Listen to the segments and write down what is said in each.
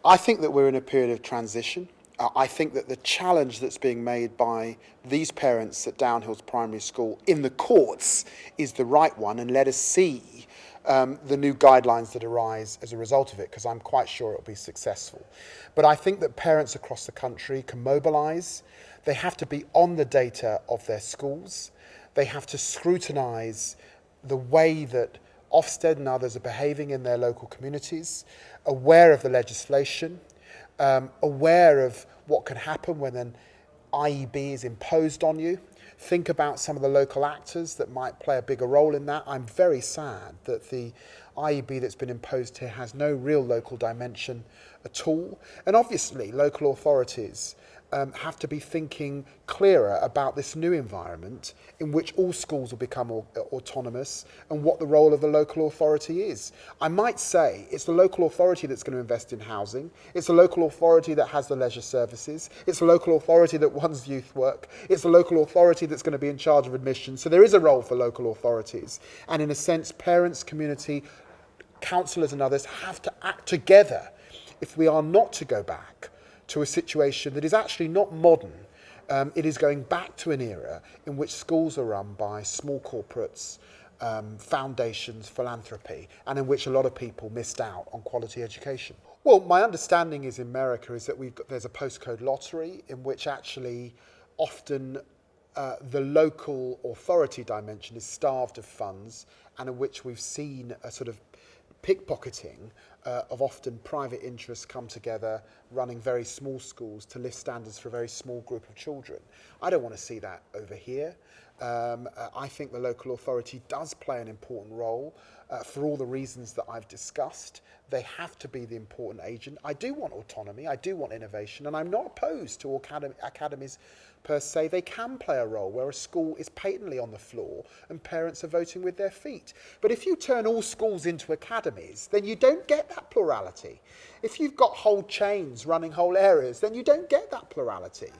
I think that we're in a period of transition. I think that the challenge that's being made by these parents at Downhills Primary School in the courts is the right one, and let us see the new guidelines that arise as a result of it, because I'm quite sure it'll be successful. But I think that parents across the country can mobilise. They have to be on the data of their schools. They have to scrutinise the way that Ofsted and others are behaving in their local communities, aware of the legislation, aware of what can happen when an IEB is imposed on you. Think about some of the local actors that might play a bigger role in that. I'm very sad that the IEB that's been imposed here has no real local dimension at all. And obviously, local authorities have to be thinking clearer about this new environment in which all schools will become autonomous and what the role of the local authority is. I might say it's the local authority that's going to invest in housing, it's the local authority that has the leisure services, it's the local authority that runs youth work, it's the local authority that's going to be in charge of admissions. So there is a role for local authorities, and in a sense parents, community, councillors and others have to act together if we are not to go back to a situation that is actually not modern. It is going back to an era in which schools are run by small corporates, foundations, philanthropy, and in which a lot of people missed out on quality education. Well, my understanding is in America is that there's a postcode lottery in which actually often the local authority dimension is starved of funds, and in which we've seen a sort of pickpocketing of often private interests come together, running very small schools to lift standards for a very small group of children. I don't want to see that over here. I think the local authority does play an important role for all the reasons that I've discussed. They have to be the important agent. I do want autonomy, I do want innovation, and I'm not opposed to academies per se. They can play a role where a school is patently on the floor and parents are voting with their feet. But if you turn all schools into academies, then you don't get that plurality. If you've got whole chains running whole areas, then you don't get that plurality.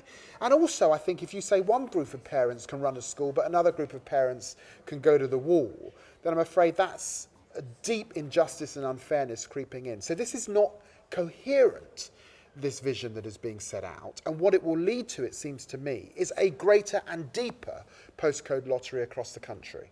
And also, I think if you say one group of parents can run a school, but another group of parents can go to the wall, then I'm afraid that's a deep injustice and unfairness creeping in. So this is not coherent, this vision that is being set out. And what it will lead to, it seems to me, is a greater and deeper postcode lottery across the country.